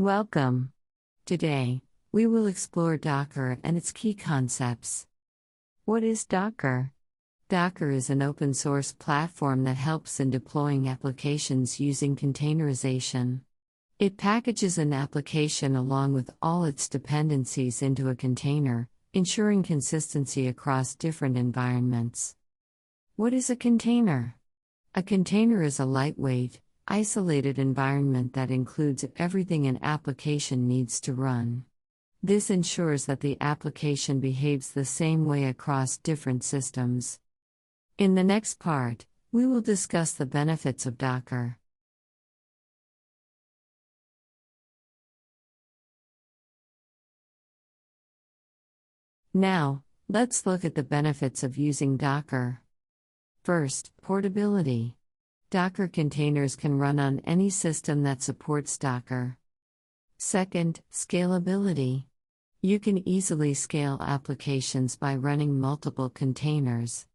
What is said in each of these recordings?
Welcome. Today, we will explore Docker and its key concepts. What is Docker? Docker is an open source platform that helps in deploying applications using containerization. It packages an application along with all its dependencies into a container, ensuring consistency across different environments. What is a container? A container is a lightweight, isolated environment that includes everything an application needs to run. This ensures that the application behaves the same way across different systems. In the next part, we will discuss the benefits of Docker. Now, let's look at the benefits of using Docker. First, portability. Docker containers can run on any system that supports Docker. Second, scalability. You can easily scale applications by running multiple containers.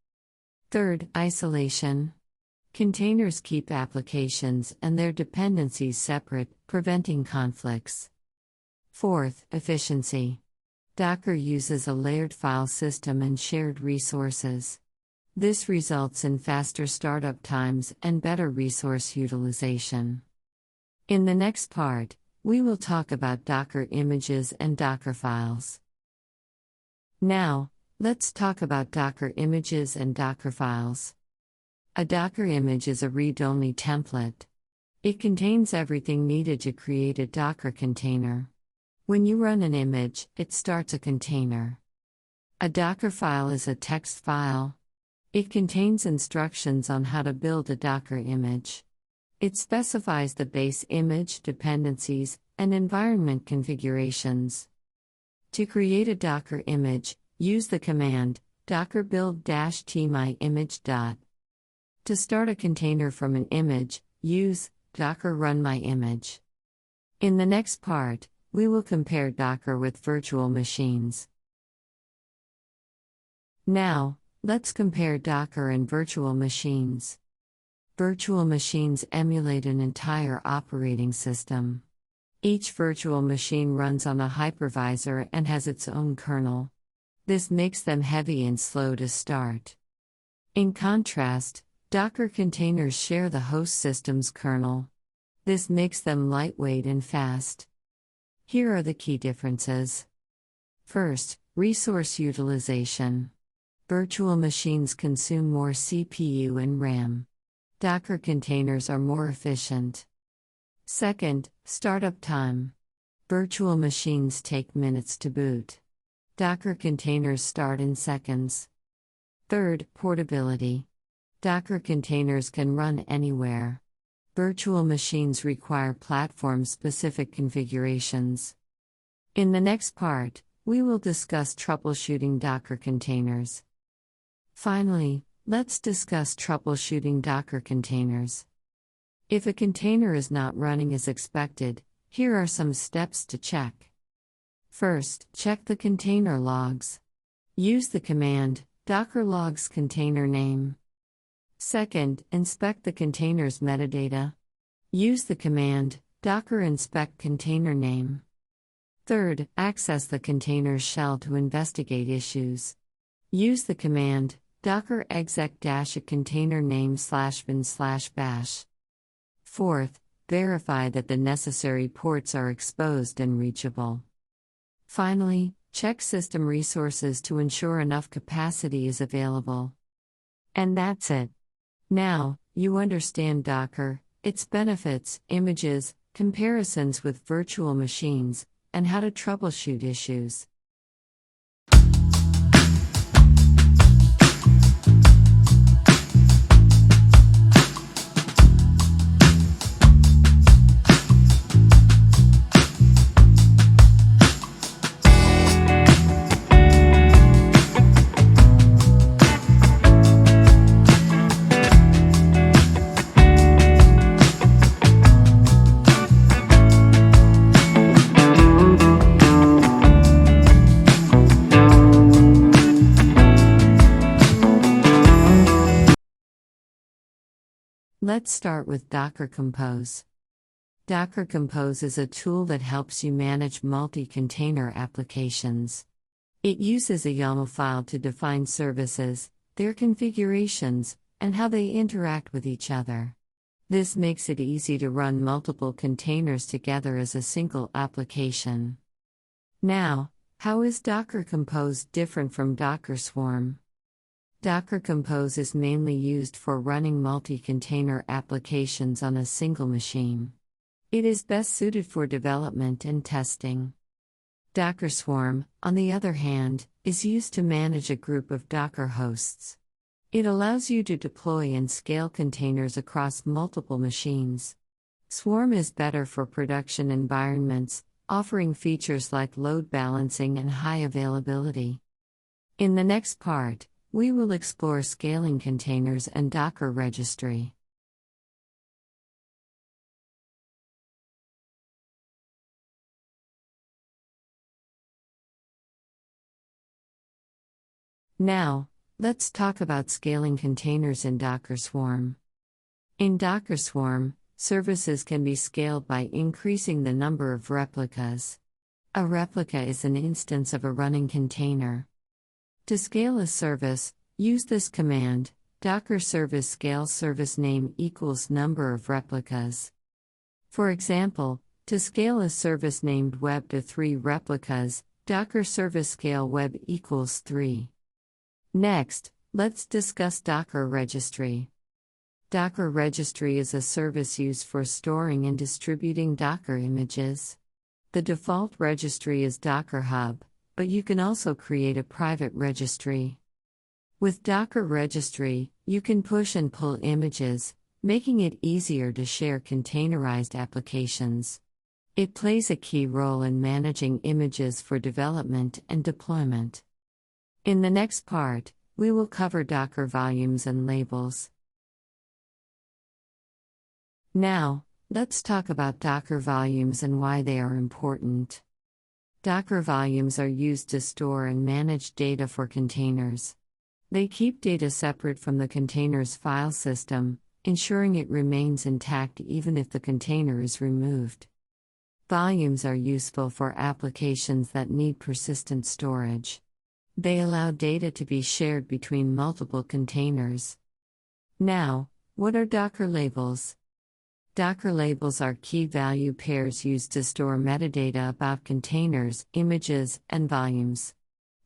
Third, isolation. Containers keep applications and their dependencies separate, preventing conflicts. Fourth, efficiency. Docker uses a layered file system and shared resources. This results in faster startup times and better resource utilization. In the next part, we will talk about Docker images and Docker files. Now, let's talk about Docker images and Docker files. A Docker image is a read-only template. It contains everything needed to create a Docker container. When you run an image, it starts a container. A Docker file is a text file. It contains instructions on how to build a Docker image. It specifies the base image, dependencies, and environment configurations. To create a Docker image, use the command docker build-tmyimage. To start a container from an image, use docker run my image. In the next part, we will compare Docker with virtual machines. Now, let's compare Docker and virtual machines. Virtual machines emulate an entire operating system. Each virtual machine runs on a hypervisor and has its own kernel. This makes them heavy and slow to start. In contrast, Docker containers share the host system's kernel. This makes them lightweight and fast. Here are the key differences. First, resource utilization. Virtual machines consume more CPU and RAM. Docker containers are more efficient. Second, startup time. Virtual machines take minutes to boot. Docker containers start in seconds. Third, portability. Docker containers can run anywhere. Virtual machines require platform-specific configurations. In the next part, we will discuss troubleshooting Docker containers. Finally, let's discuss troubleshooting Docker containers. If a container is not running as expected, here are some steps to check. First, check the container logs. Use the command docker logs container name. Second, inspect the container's metadata. Use the command docker inspect container name. Third, access the container's shell to investigate issues. Use the command docker exec-a container name /bin/bash. Fourth, verify that the necessary ports are exposed and reachable. Finally, check system resources to ensure enough capacity is available. And that's it. Now, you understand Docker, its benefits, images, comparisons with virtual machines, and how to troubleshoot issues. Let's start with Docker Compose. Docker Compose is a tool that helps you manage multi-container applications. It uses a YAML file to define services, their configurations, and how they interact with each other. This makes it easy to run multiple containers together as a single application. Now, how is Docker Compose different from Docker Swarm? Docker Compose is mainly used for running multi-container applications on a single machine. It is best suited for development and testing. Docker Swarm, on the other hand, is used to manage a group of Docker hosts. It allows you to deploy and scale containers across multiple machines. Swarm is better for production environments, offering features like load balancing and high availability. In the next part, we will explore scaling containers and Docker registry. Now, let's talk about scaling containers in Docker Swarm. In Docker Swarm, services can be scaled by increasing the number of replicas. A replica is an instance of a running container. To scale a service, use this command: Docker service scale service name equals number of replicas. For example, to scale a service named web to 3 replicas, Docker service scale web equals 3. Next, let's discuss Docker Registry. Docker Registry is a service used for storing and distributing Docker images. The default registry is Docker Hub, but you can also create a private registry. With Docker Registry, you can push and pull images, making it easier to share containerized applications. It plays a key role in managing images for development and deployment. In the next part, we will cover Docker volumes and labels. Now, let's talk about Docker volumes and why they are important. Docker volumes are used to store and manage data for containers. They keep data separate from the container's file system, ensuring it remains intact even if the container is removed. Volumes are useful for applications that need persistent storage. They allow data to be shared between multiple containers. Now, what are Docker labels? Docker labels are key value pairs used to store metadata about containers, images, and volumes.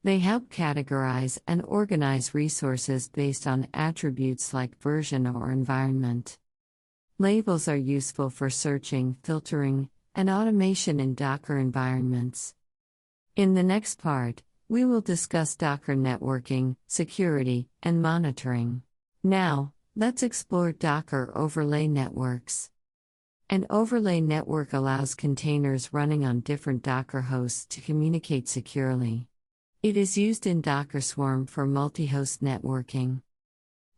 They help categorize and organize resources based on attributes like version or environment. Labels are useful for searching, filtering, and automation in Docker environments. In the next part, we will discuss Docker networking, security, and monitoring. Now, let's explore Docker overlay networks. An overlay network allows containers running on different Docker hosts to communicate securely. It is used in Docker Swarm for multi-host networking.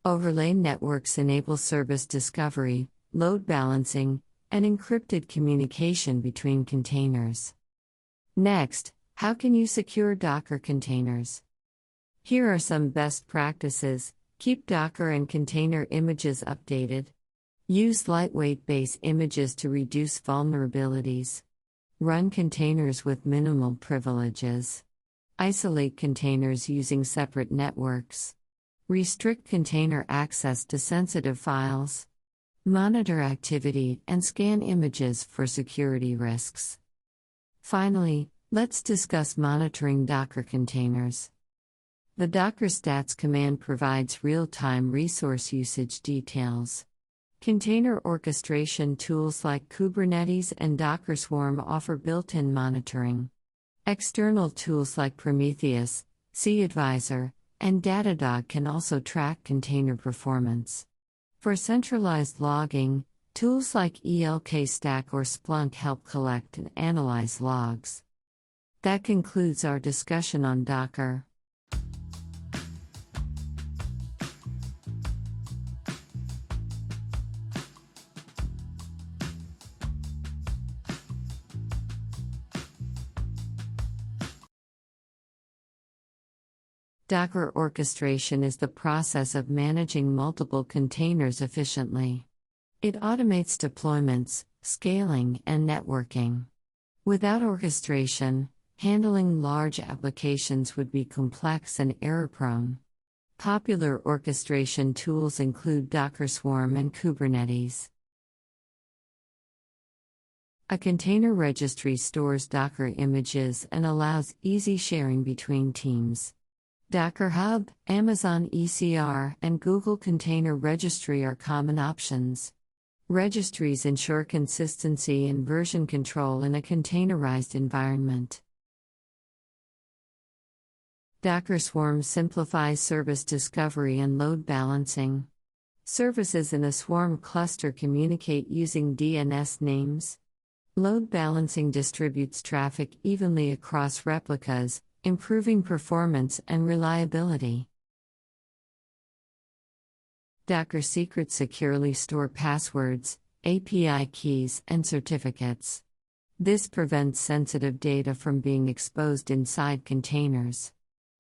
Overlay networks enable service discovery, load balancing, and encrypted communication between containers. Next, how can you secure Docker containers? Here are some best practices. Keep Docker and container images updated. Use lightweight base images to reduce vulnerabilities. Run containers with minimal privileges. Isolate containers using separate networks. Restrict container access to sensitive files. Monitor activity and scan images for security risks. Finally, let's discuss monitoring Docker containers. The Docker stats command provides real-time resource usage details. Container orchestration tools like Kubernetes and Docker Swarm offer built-in monitoring. External tools like Prometheus, cAdvisor, and Datadog can also track container performance. For centralized logging, tools like ELK-Stack or Splunk help collect and analyze logs. That concludes our discussion on Docker. Docker orchestration is the process of managing multiple containers efficiently. It automates deployments, scaling, and networking. Without orchestration, handling large applications would be complex and error-prone. Popular orchestration tools include Docker Swarm and Kubernetes. A container registry stores Docker images and allows easy sharing between teams. Docker Hub, Amazon ECR, and Google Container Registry are common options. Registries ensure consistency and version control in a containerized environment. Docker Swarm simplifies service discovery and load balancing. Services in a Swarm cluster communicate using DNS names. Load balancing distributes traffic evenly across replicas, improving performance and reliability. Docker secrets securely store passwords, API keys, and certificates. This prevents sensitive data from being exposed inside containers.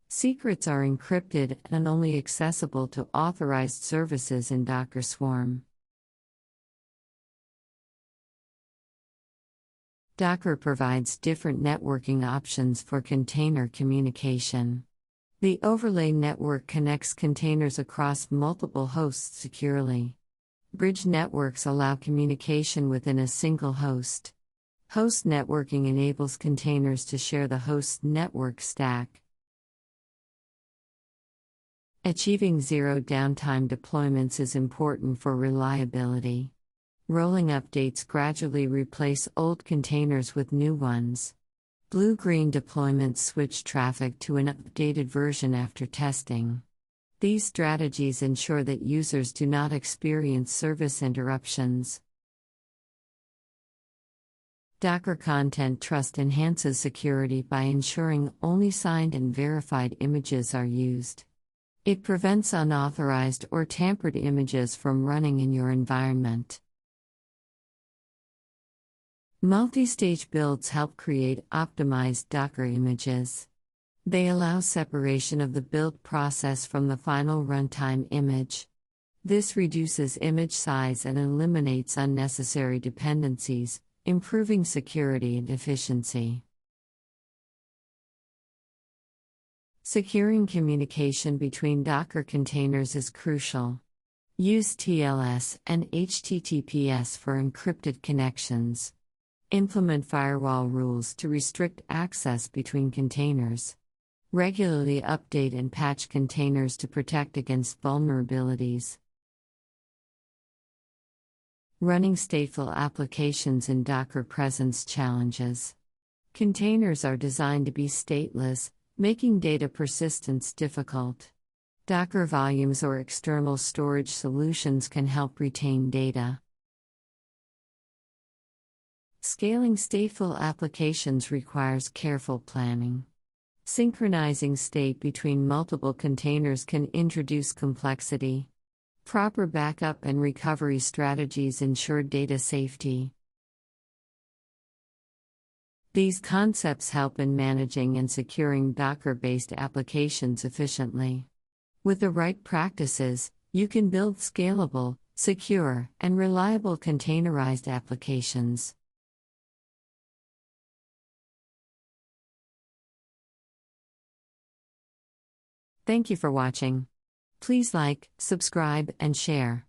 Secrets are encrypted and only accessible to authorized services in Docker Swarm. Docker provides different networking options for container communication. The overlay network connects containers across multiple hosts securely. Bridge networks allow communication within a single host. Host networking enables containers to share the host's network stack. Achieving zero-downtime deployments is important for reliability. Rolling updates gradually replace old containers with new ones. Blue-green deployments switch traffic to an updated version after testing. These strategies ensure that users do not experience service interruptions. Docker Content Trust enhances security by ensuring only signed and verified images are used. It prevents unauthorized or tampered images from running in your environment. Multi-stage builds help create optimized Docker images. They allow separation of the build process from the final runtime image. This reduces image size and eliminates unnecessary dependencies, improving security and efficiency. Securing communication between Docker containers is crucial. Use TLS and HTTPS for encrypted connections. Implement firewall rules to restrict access between containers. Regularly update and patch containers to protect against vulnerabilities. Running stateful applications in Docker presents challenges. Containers are designed to be stateless, making data persistence difficult. Docker volumes or external storage solutions can help retain data. Scaling stateful applications requires careful planning. Synchronizing state between multiple containers can introduce complexity. Proper backup and recovery strategies ensure data safety. These concepts help in managing and securing Docker-based applications efficiently. With the right practices, you can build scalable, secure, and reliable containerized applications. Thank you for watching. Please like, subscribe, and share.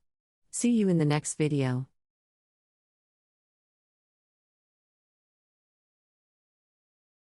See you in the next video.